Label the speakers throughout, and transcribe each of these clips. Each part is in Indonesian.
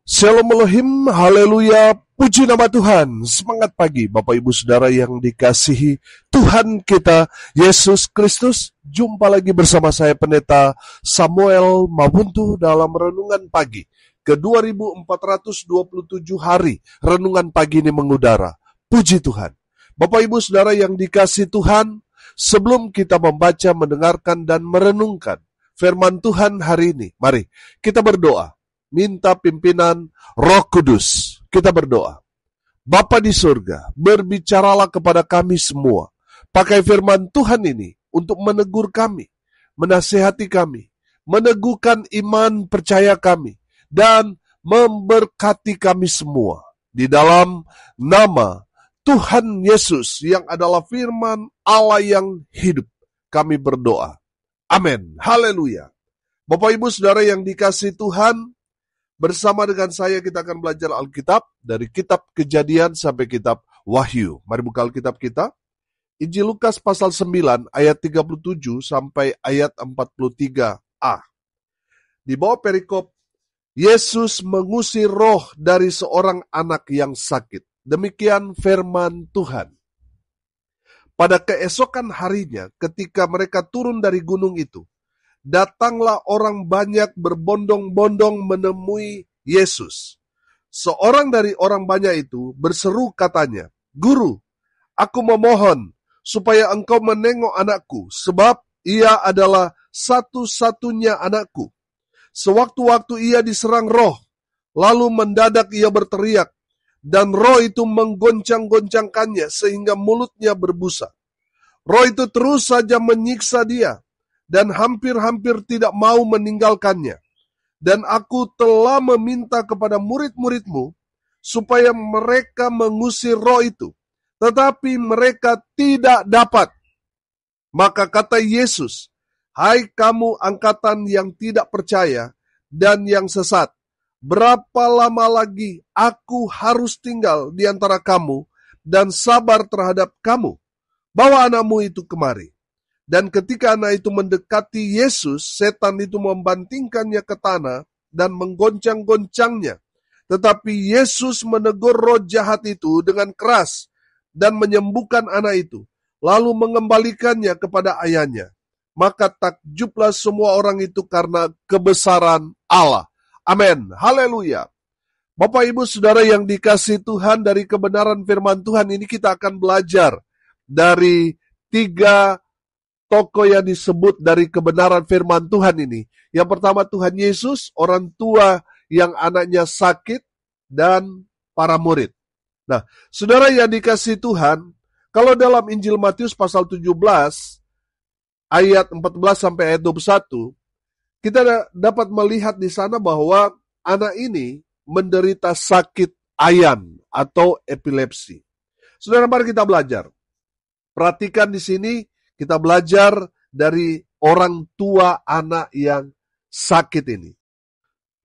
Speaker 1: Shalom Elohim, haleluya, puji nama Tuhan. Semangat pagi Bapak Ibu Saudara yang dikasihi Tuhan kita Yesus Kristus. Jumpa lagi bersama saya Pendeta Samuel Mabuntu dalam Renungan Pagi ke 2427 hari. Renungan pagi ini mengudara. Puji Tuhan. Bapak Ibu Saudara yang dikasihi Tuhan, sebelum kita membaca, mendengarkan, dan merenungkan firman Tuhan hari ini, mari kita berdoa. Minta pimpinan Roh Kudus. Kita berdoa. Bapa di surga, berbicaralah kepada kami semua. Pakai firman Tuhan ini untuk menegur kami, menasihati kami, meneguhkan iman percaya kami, dan memberkati kami semua. Di dalam nama Tuhan Yesus yang adalah firman Allah yang hidup, kami berdoa. Amin. Haleluya. Bapak Ibu Saudara yang dikasihi Tuhan, bersama dengan saya kita akan belajar Alkitab dari kitab Kejadian sampai kitab Wahyu. Mari buka Alkitab kita. Injil Lukas pasal 9 ayat 37 sampai ayat 43a. Di bawah perikop, Yesus mengusir roh dari seorang anak yang sakit. Demikian firman Tuhan. Pada keesokan harinya ketika mereka turun dari gunung itu, datanglah orang banyak berbondong-bondong menemui Yesus. Seorang dari orang banyak itu berseru katanya, "Guru, aku memohon supaya engkau menengok anakku, sebab ia adalah satu-satunya anakku. Sewaktu-waktu ia diserang roh, lalu mendadak ia berteriak, dan roh itu menggoncang-goncangkannya sehingga mulutnya berbusa. Roh itu terus saja menyiksa dia, dan hampir-hampir tidak mau meninggalkannya. Dan aku telah meminta kepada murid-muridmu supaya mereka mengusir roh itu, tetapi mereka tidak dapat." Maka kata Yesus, "Hai kamu angkatan yang tidak percaya dan yang sesat, berapa lama lagi aku harus tinggal di antara kamu dan sabar terhadap kamu? Bawa anakmu itu kemari." Dan ketika anak itu mendekati Yesus, setan itu membantingkannya ke tanah dan menggoncang-goncangnya. Tetapi Yesus menegur roh jahat itu dengan keras dan menyembuhkan anak itu, lalu mengembalikannya kepada ayahnya. Maka takjublah semua orang itu karena kebesaran Allah. Amin. Haleluya. Bapak Ibu Saudara yang dikasihi Tuhan, dari kebenaran firman Tuhan ini kita akan belajar dari 3 tokoh yang disebut dari kebenaran firman Tuhan ini. Yang pertama Tuhan Yesus, orang tua yang anaknya sakit, dan para murid. Nah, saudara yang dikasihi Tuhan, kalau dalam Injil Matius pasal 17, ayat 14 sampai ayat 21, kita dapat melihat di sana bahwa anak ini menderita sakit ayan atau epilepsi. Saudara, mari kita belajar. Perhatikan di sini, kita belajar dari orang tua anak yang sakit ini.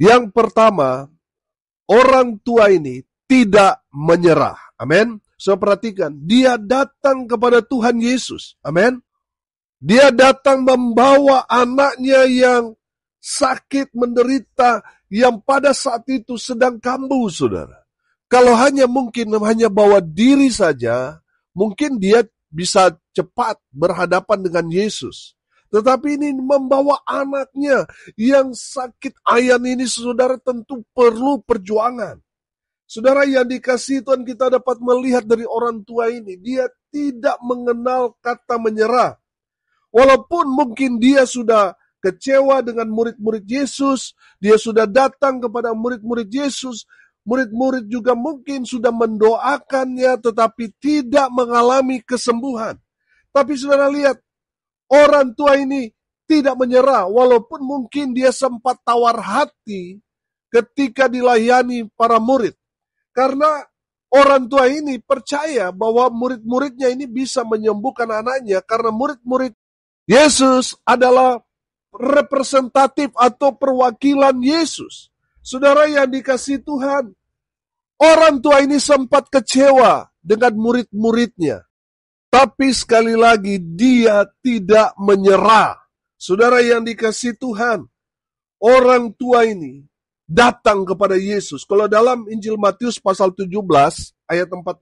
Speaker 1: Yang pertama, orang tua ini tidak menyerah. Amin. So perhatikan, dia datang kepada Tuhan Yesus. Amin. Dia datang membawa anaknya yang sakit, menderita, yang pada saat itu sedang kambuh, saudara. Kalau mungkin hanya bawa diri saja, mungkin dia bisa cepat berhadapan dengan Yesus. Tetapi ini membawa anaknya yang sakit ayan ini, saudara, tentu perlu perjuangan. Saudara yang dikasihi Tuhan, kita dapat melihat dari orang tua ini, dia tidak mengenal kata menyerah. Walaupun mungkin dia sudah kecewa dengan murid-murid Yesus, dia sudah datang kepada murid-murid Yesus, murid-murid juga mungkin sudah mendoakannya, tetapi tidak mengalami kesembuhan. Tapi saudara lihat, orang tua ini tidak menyerah, walaupun mungkin dia sempat tawar hati ketika dilayani para murid. Karena orang tua ini percaya bahwa murid-muridnya ini bisa menyembuhkan anaknya, karena murid-murid Yesus adalah representatif atau perwakilan Yesus. Saudara yang dikasihi Tuhan, orang tua ini sempat kecewa dengan murid-muridnya. Tapi sekali lagi dia tidak menyerah. Saudara yang dikasihi Tuhan, orang tua ini datang kepada Yesus. Kalau dalam Injil Matius pasal 17 ayat 14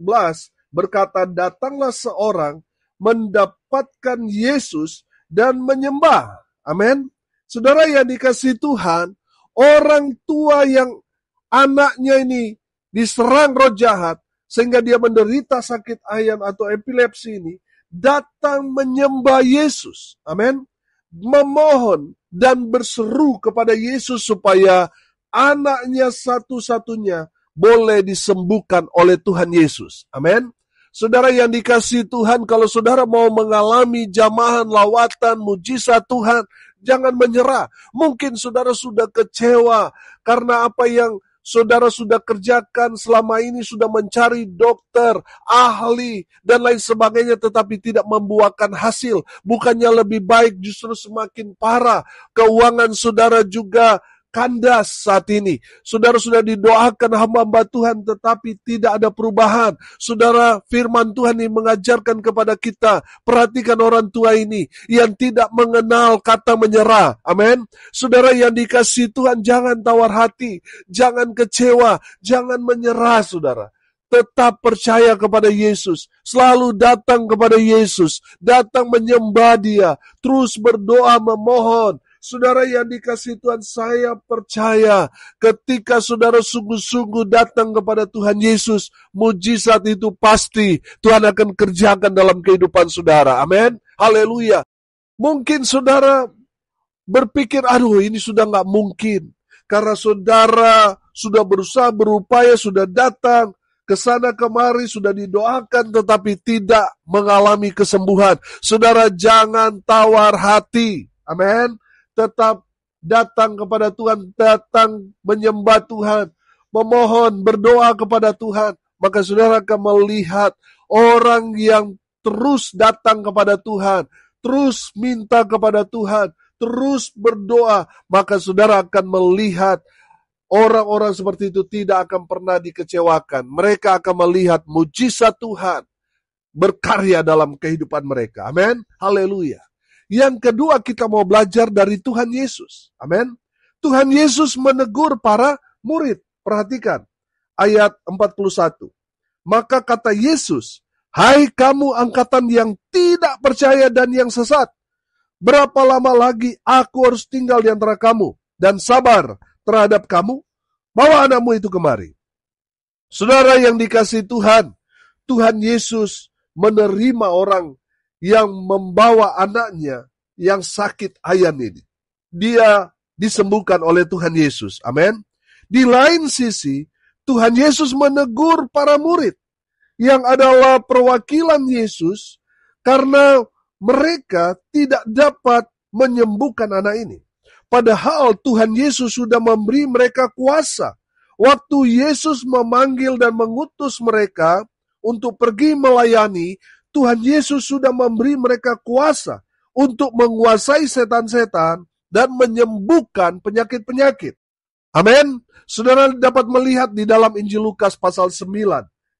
Speaker 1: berkata, datanglah seorang mendapatkan Yesus dan menyembah. Amin. Saudara yang dikasihi Tuhan, orang tua yang anaknya ini diserang roh jahat sehingga dia menderita sakit ayan atau epilepsi ini, datang menyembah Yesus. Amin. Memohon dan berseru kepada Yesus supaya anaknya satu-satunya boleh disembuhkan oleh Tuhan Yesus. Amin. Saudara yang dikasihi Tuhan, kalau saudara mau mengalami jamahan, lawatan, mujizat Tuhan, jangan menyerah. Mungkin saudara sudah kecewa karena apa yang saudara sudah kerjakan selama ini, sudah mencari dokter, ahli, dan lain sebagainya, tetapi tidak membuahkan hasil. Bukannya lebih baik, justru semakin parah. Keuangan saudara juga kandas saat ini. Saudara sudah didoakan hamba-hamba Tuhan, tetapi tidak ada perubahan. Saudara, firman Tuhan ini mengajarkan kepada kita, perhatikan orang tua ini yang tidak mengenal kata menyerah. Amin. Saudara yang dikasihi Tuhan, jangan tawar hati, jangan kecewa, jangan menyerah, saudara. Tetap percaya kepada Yesus, selalu datang kepada Yesus, datang menyembah Dia, terus berdoa memohon. Saudara yang dikasihi Tuhan, saya percaya ketika saudara sungguh-sungguh datang kepada Tuhan Yesus, mujizat itu pasti Tuhan akan kerjakan dalam kehidupan saudara. Amin. Haleluya. Mungkin saudara berpikir, aduh ini sudah gak mungkin. Karena saudara sudah berusaha, berupaya, sudah datang ke sana kemari, sudah didoakan, tetapi tidak mengalami kesembuhan. Saudara jangan tawar hati. Amin. Tetap datang kepada Tuhan, datang menyembah Tuhan, memohon, berdoa kepada Tuhan. Maka saudara akan melihat orang yang terus datang kepada Tuhan, terus minta kepada Tuhan, terus berdoa. Maka saudara akan melihat orang-orang seperti itu tidak akan pernah dikecewakan. Mereka akan melihat mujizat Tuhan berkarya dalam kehidupan mereka. Amin. Haleluya. Yang kedua, kita mau belajar dari Tuhan Yesus. Amin. Tuhan Yesus menegur para murid. Perhatikan ayat 41. Maka kata Yesus, hai kamu angkatan yang tidak percaya dan yang sesat, berapa lama lagi aku harus tinggal di antara kamu dan sabar terhadap kamu? Bawa anakmu itu kemari. Saudara yang dikasihi Tuhan, Tuhan Yesus menerima orang yang membawa anaknya yang sakit ayan ini. Dia disembuhkan oleh Tuhan Yesus. Amin. Di lain sisi, Tuhan Yesus menegur para murid yang adalah perwakilan Yesus karena mereka tidak dapat menyembuhkan anak ini. Padahal Tuhan Yesus sudah memberi mereka kuasa. Waktu Yesus memanggil dan mengutus mereka untuk pergi melayani, Tuhan Yesus sudah memberi mereka kuasa untuk menguasai setan-setan dan menyembuhkan penyakit-penyakit. Amin. Saudara dapat melihat di dalam Injil Lukas pasal 9.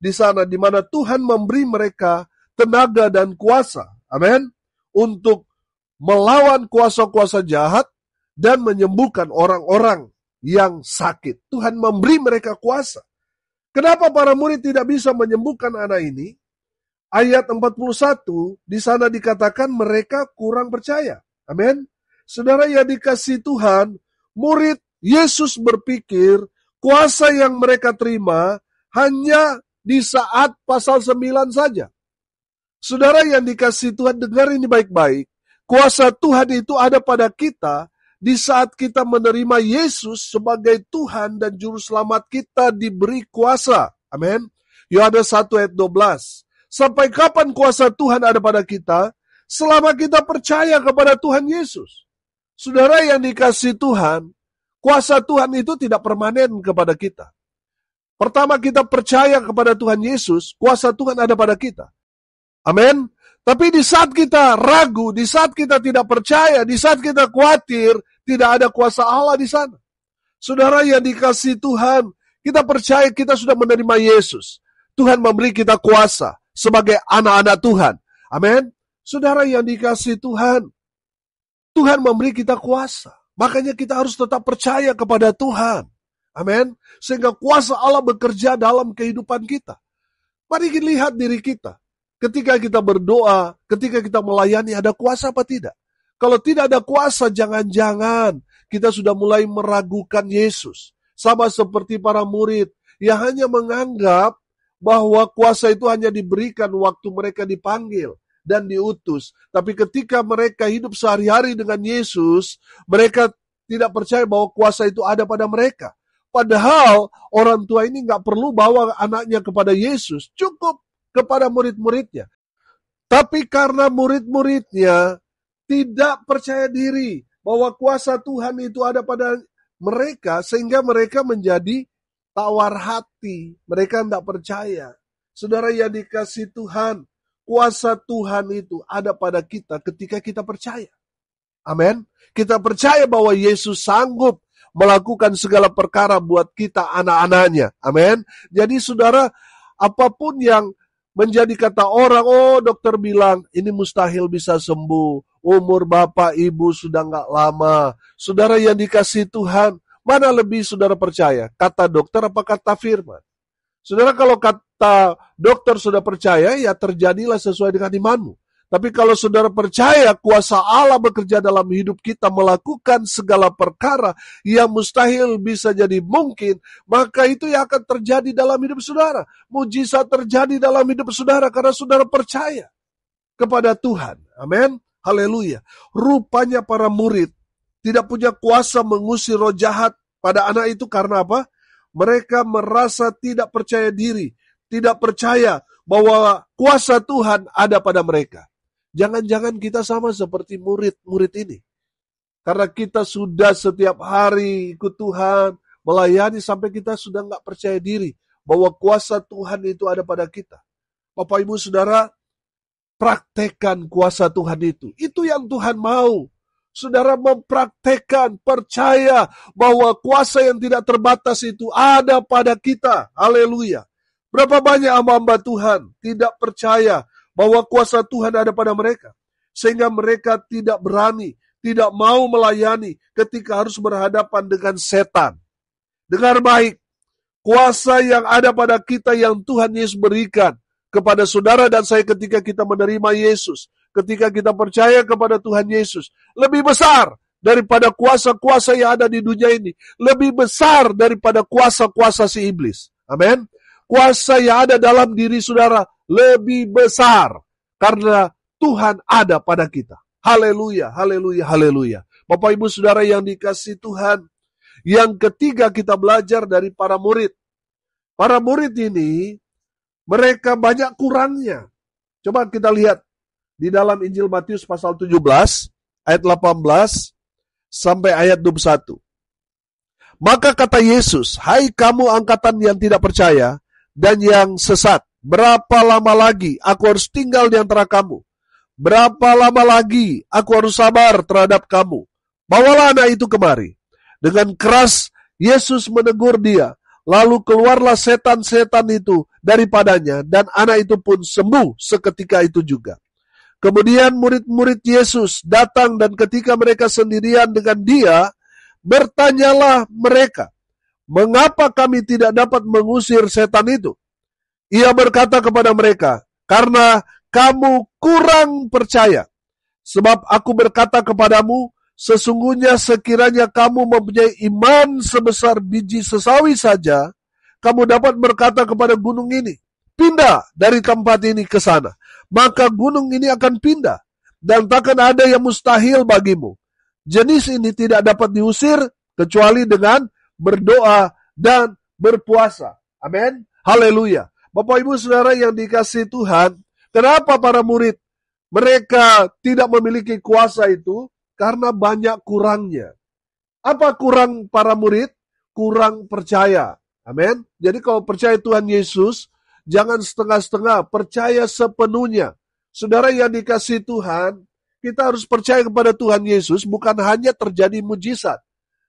Speaker 1: Di sana di mana Tuhan memberi mereka tenaga dan kuasa. Amin. Untuk melawan kuasa-kuasa jahat dan menyembuhkan orang-orang yang sakit. Tuhan memberi mereka kuasa. Kenapa para murid tidak bisa menyembuhkan anak ini? Ayat 41, di sana dikatakan mereka kurang percaya. Amin. Saudara yang dikasihi Tuhan, murid Yesus berpikir kuasa yang mereka terima hanya di saat pasal 9 saja. Saudara yang dikasihi Tuhan, dengar ini baik-baik. Kuasa Tuhan itu ada pada kita di saat kita menerima Yesus sebagai Tuhan dan Juru Selamat kita diberi kuasa. Amin. Yohanes 1 ayat 12. Sampai kapan kuasa Tuhan ada pada kita? Selama kita percaya kepada Tuhan Yesus. Saudara yang dikasihi Tuhan, kuasa Tuhan itu tidak permanen kepada kita. Pertama kita percaya kepada Tuhan Yesus, kuasa Tuhan ada pada kita. Amin. Tapi di saat kita ragu, di saat kita tidak percaya, di saat kita khawatir, tidak ada kuasa Allah di sana. Saudara yang dikasihi Tuhan, kita percaya kita sudah menerima Yesus. Tuhan memberi kita kuasa sebagai anak-anak Tuhan. Amin. Saudara yang dikasihi Tuhan, Tuhan memberi kita kuasa. Makanya kita harus tetap percaya kepada Tuhan. Amin. Sehingga kuasa Allah bekerja dalam kehidupan kita. Mari kita lihat diri kita. Ketika kita berdoa, ketika kita melayani, ada kuasa apa tidak? Kalau tidak ada kuasa, jangan-jangan kita sudah mulai meragukan Yesus. Sama seperti para murid yang hanya menganggap bahwa kuasa itu hanya diberikan waktu mereka dipanggil dan diutus. Tapi ketika mereka hidup sehari-hari dengan Yesus, mereka tidak percaya bahwa kuasa itu ada pada mereka. Padahal orang tua ini nggak perlu bawa anaknya kepada Yesus, cukup kepada murid-muridnya. Tapi karena murid-muridnya tidak percaya diri bahwa kuasa Tuhan itu ada pada mereka, sehingga mereka menjadi tawar hati. Mereka tidak percaya. Saudara yang dikasih Tuhan, kuasa Tuhan itu ada pada kita ketika kita percaya. Amin. Kita percaya bahwa Yesus sanggup melakukan segala perkara buat kita anak-anaknya. Amin. Jadi saudara, apapun yang menjadi kata orang, oh dokter bilang ini mustahil bisa sembuh. Umur bapak ibu sudah nggak lama. Saudara yang dikasih Tuhan, mana lebih saudara percaya? Kata dokter apa kata firman? Saudara, kalau kata dokter sudah percaya, ya terjadilah sesuai dengan imanmu. Tapi kalau saudara percaya kuasa Allah bekerja dalam hidup kita, melakukan segala perkara yang mustahil bisa jadi mungkin, maka itu yang akan terjadi dalam hidup saudara. Mujizat terjadi dalam hidup saudara karena saudara percaya kepada Tuhan. Amin. Haleluya. Rupanya para murid tidak punya kuasa mengusir roh jahat pada anak itu karena apa? Mereka merasa tidak percaya diri, tidak percaya bahwa kuasa Tuhan ada pada mereka. Jangan-jangan kita sama seperti murid-murid ini. Karena kita sudah setiap hari ikut Tuhan, melayani sampai kita sudah nggak percaya diri bahwa kuasa Tuhan itu ada pada kita. Bapak Ibu Saudara, praktekkan kuasa Tuhan itu. Itu yang Tuhan mau. Saudara mempraktekkan, percaya bahwa kuasa yang tidak terbatas itu ada pada kita. Haleluya. Berapa banyak hamba-hamba Tuhan tidak percaya bahwa kuasa Tuhan ada pada mereka. Sehingga mereka tidak berani, tidak mau melayani ketika harus berhadapan dengan setan. Dengar baik, kuasa yang ada pada kita yang Tuhan Yesus berikan kepada saudara dan saya ketika kita menerima Yesus, ketika kita percaya kepada Tuhan Yesus, lebih besar daripada kuasa-kuasa yang ada di dunia ini. Lebih besar daripada kuasa-kuasa si iblis. Amin. Kuasa yang ada dalam diri saudara lebih besar karena Tuhan ada pada kita. Haleluya, haleluya, haleluya. Bapak Ibu Saudara yang dikasihi Tuhan, yang ketiga kita belajar dari para murid. Para murid ini, mereka banyak kurangnya. Coba kita lihat di dalam Injil Matius pasal 17, ayat 18 sampai ayat 21. Maka kata Yesus, hai kamu angkatan yang tidak percaya dan yang sesat, berapa lama lagi aku harus tinggal di antara kamu? Berapa lama lagi aku harus sabar terhadap kamu? Bawalah anak itu kemari. Dengan keras Yesus menegur dia. Lalu keluarlah setan-setan itu daripadanya dan anak itu pun sembuh seketika itu juga. Kemudian murid-murid Yesus datang dan ketika mereka sendirian dengan dia, bertanyalah mereka, mengapa kami tidak dapat mengusir setan itu? Ia berkata kepada mereka, karena kamu kurang percaya. Sebab aku berkata kepadamu, sesungguhnya sekiranya kamu mempunyai iman sebesar biji sesawi saja, kamu dapat berkata kepada gunung ini, pindah dari tempat ini ke sana. Maka gunung ini akan pindah, dan takkan ada yang mustahil bagimu. Jenis ini tidak dapat diusir, kecuali dengan berdoa dan berpuasa. Amin. Haleluya. Bapak Ibu Saudara yang dikasihi Tuhan, kenapa para murid mereka tidak memiliki kuasa itu? Karena banyak kurangnya. Apa kurang para murid? Kurang percaya. Amin. Jadi kalau percaya Tuhan Yesus, jangan setengah-setengah, percaya sepenuhnya. Saudara yang dikasihi Tuhan, kita harus percaya kepada Tuhan Yesus, bukan hanya terjadi mujizat.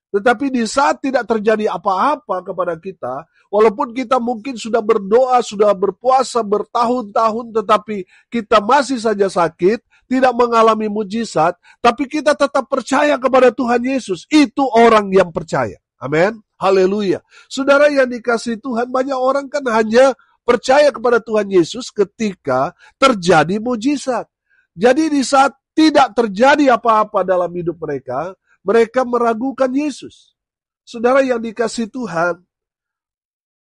Speaker 1: Tetapi di saat tidak terjadi apa-apa kepada kita, walaupun kita mungkin sudah berdoa, sudah berpuasa bertahun-tahun, tetapi kita masih saja sakit, tidak mengalami mujizat, tapi kita tetap percaya kepada Tuhan Yesus. Itu orang yang percaya. Amin. Haleluya. Saudara yang dikasihi Tuhan, banyak orang kan hanya percaya kepada Tuhan Yesus ketika terjadi mujizat. Jadi di saat tidak terjadi apa-apa dalam hidup mereka, mereka meragukan Yesus. Saudara yang dikasihi Tuhan,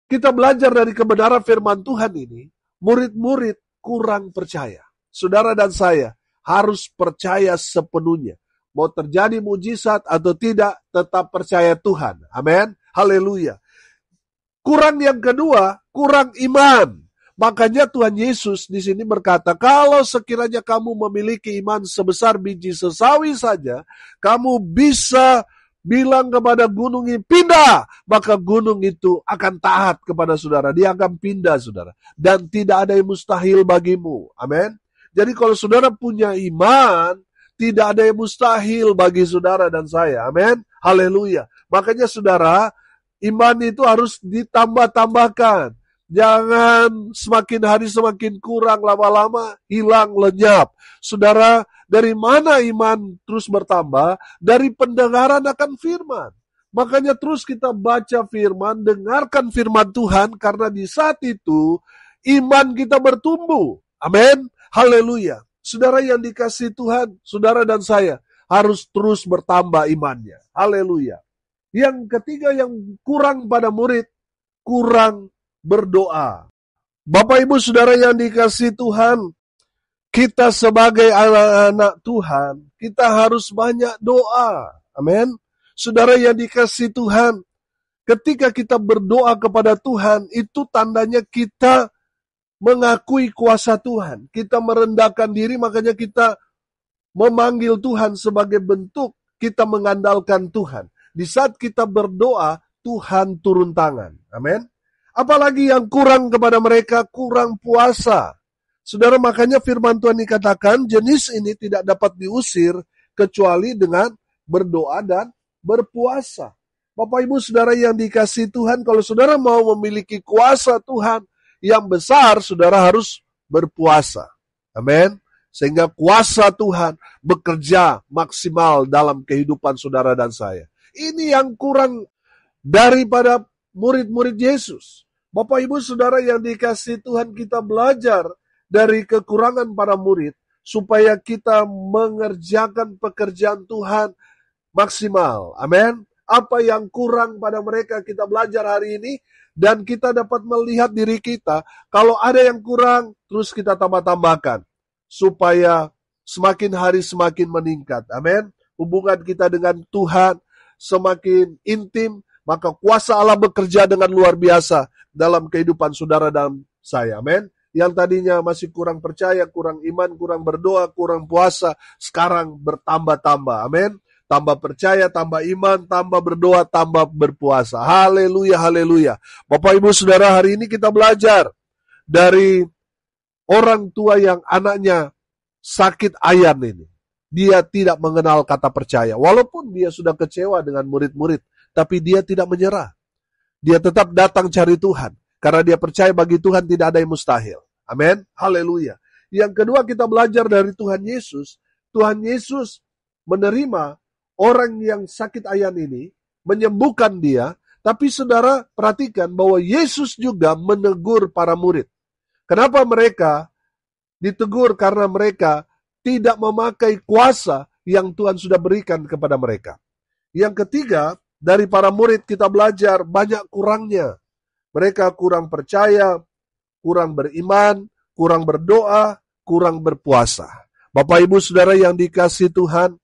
Speaker 1: kita belajar dari kebenaran firman Tuhan ini, murid-murid kurang percaya. Saudara dan saya harus percaya sepenuhnya. Mau terjadi mujizat atau tidak, tetap percaya Tuhan. Amin. Haleluya. Kurang yang kedua, kurang iman. Makanya Tuhan Yesus di sini berkata, kalau sekiranya kamu memiliki iman sebesar biji sesawi saja, kamu bisa bilang kepada gunung ini, pindah. Maka gunung itu akan taat kepada saudara. Dia akan pindah, saudara. Dan tidak ada yang mustahil bagimu. Amin. Jadi kalau saudara punya iman, tidak ada yang mustahil bagi saudara dan saya. Amin. Haleluya. Makanya saudara, iman itu harus ditambah-tambahkan. Jangan semakin hari semakin kurang, lama-lama hilang, lenyap. Saudara, dari mana iman terus bertambah? Dari pendengaran akan firman. Makanya terus kita baca firman, dengarkan firman Tuhan, karena di saat itu iman kita bertumbuh. Amin. Haleluya. Saudara yang dikasihi Tuhan, saudara dan saya harus terus bertambah imannya. Haleluya. Yang ketiga yang kurang pada murid, kurang berdoa. Bapak Ibu saudara yang dikasihi Tuhan, kita sebagai anak-anak Tuhan, kita harus banyak doa. Amin. Saudara yang dikasihi Tuhan, ketika kita berdoa kepada Tuhan, itu tandanya kita mengakui kuasa Tuhan. Kita merendahkan diri, makanya kita memanggil Tuhan sebagai bentuk kita mengandalkan Tuhan. Di saat kita berdoa, Tuhan turun tangan. Amin. Apalagi yang kurang kepada mereka, kurang puasa. Saudara, makanya firman Tuhan dikatakan, jenis ini tidak dapat diusir kecuali dengan berdoa dan berpuasa. Bapak Ibu saudara yang dikasihi Tuhan, kalau saudara mau memiliki kuasa Tuhan yang besar, saudara harus berpuasa. Amin. Sehingga kuasa Tuhan bekerja maksimal dalam kehidupan saudara dan saya. Ini yang kurang daripada murid-murid Yesus. Bapak Ibu saudara yang dikasihi Tuhan, kita belajar dari kekurangan para murid supaya kita mengerjakan pekerjaan Tuhan maksimal. Amin. Apa yang kurang pada mereka kita belajar hari ini, dan kita dapat melihat diri kita, kalau ada yang kurang, terus kita tambah-tambahkan, supaya semakin hari semakin meningkat. Amin. Hubungan kita dengan Tuhan semakin intim, maka kuasa Allah bekerja dengan luar biasa dalam kehidupan saudara dan saya. Amin. Yang tadinya masih kurang percaya, kurang iman, kurang berdoa, kurang puasa, sekarang bertambah-tambah. Amin. Tambah percaya, tambah iman, tambah berdoa, tambah berpuasa. Haleluya, haleluya. Bapak Ibu saudara, hari ini kita belajar dari orang tua yang anaknya sakit ayan ini. Dia tidak mengenal kata percaya. Walaupun dia sudah kecewa dengan murid-murid, tapi dia tidak menyerah. Dia tetap datang cari Tuhan. Karena dia percaya bagi Tuhan tidak ada yang mustahil. Amin. Haleluya. Yang kedua kita belajar dari Tuhan Yesus. Tuhan Yesus menerima orang yang sakit ayan ini, menyembuhkan dia, tapi saudara perhatikan bahwa Yesus juga menegur para murid. Kenapa mereka ditegur? Karena mereka tidak memakai kuasa yang Tuhan sudah berikan kepada mereka. Yang ketiga, dari para murid kita belajar banyak kurangnya. Mereka kurang percaya, kurang beriman, kurang berdoa, kurang berpuasa. Bapak Ibu saudara yang dikasihi Tuhan,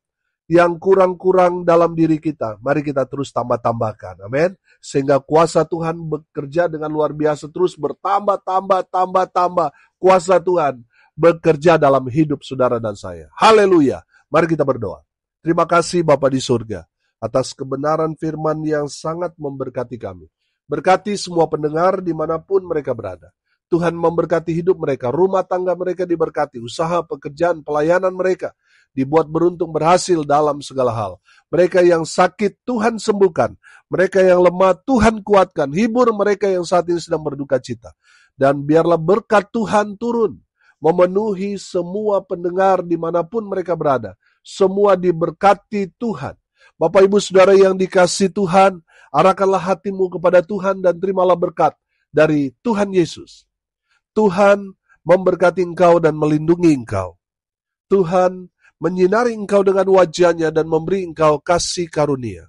Speaker 1: yang kurang-kurang dalam diri kita, mari kita terus tambah-tambahkan. Amin. Sehingga kuasa Tuhan bekerja dengan luar biasa, terus bertambah. Kuasa Tuhan bekerja dalam hidup saudara dan saya. Haleluya. Mari kita berdoa. Terima kasih Bapa di surga atas kebenaran firman yang sangat memberkati kami. Berkati semua pendengar dimanapun mereka berada. Tuhan memberkati hidup mereka, rumah tangga mereka diberkati, usaha, pekerjaan, pelayanan mereka dibuat beruntung, berhasil dalam segala hal. Mereka yang sakit Tuhan sembuhkan, mereka yang lemah Tuhan kuatkan, hibur mereka yang saat ini sedang berduka cita. Dan biarlah berkat Tuhan turun, memenuhi semua pendengar dimanapun mereka berada. Semua diberkati Tuhan. Bapak Ibu Saudara yang dikasihi Tuhan, Arahkanlah hatimu kepada Tuhan dan terimalah berkat dari Tuhan Yesus. Tuhan memberkati engkau dan melindungi engkau. Tuhan menyinari engkau dengan wajah-Nya dan memberi engkau kasih karunia.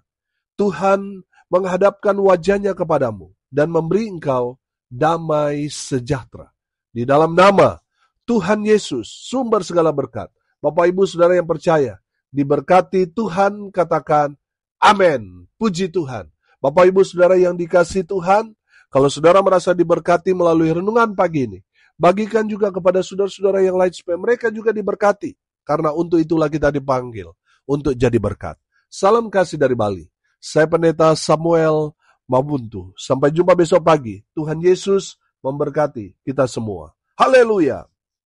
Speaker 1: Tuhan menghadapkan wajah-Nya kepadamu dan memberi engkau damai sejahtera. Di dalam nama Tuhan Yesus, sumber segala berkat. Bapak Ibu Saudara yang percaya, diberkati Tuhan, katakan amin. Puji Tuhan. Bapak Ibu Saudara yang dikasihi Tuhan, kalau saudara merasa diberkati melalui renungan pagi ini, bagikan juga kepada saudara-saudara yang lain supaya mereka juga diberkati. Karena untuk itulah kita dipanggil, untuk jadi berkat. Salam kasih dari Bali. Saya Pendeta Samuel Mabuntu. Sampai jumpa besok pagi. Tuhan Yesus memberkati kita semua. Haleluya.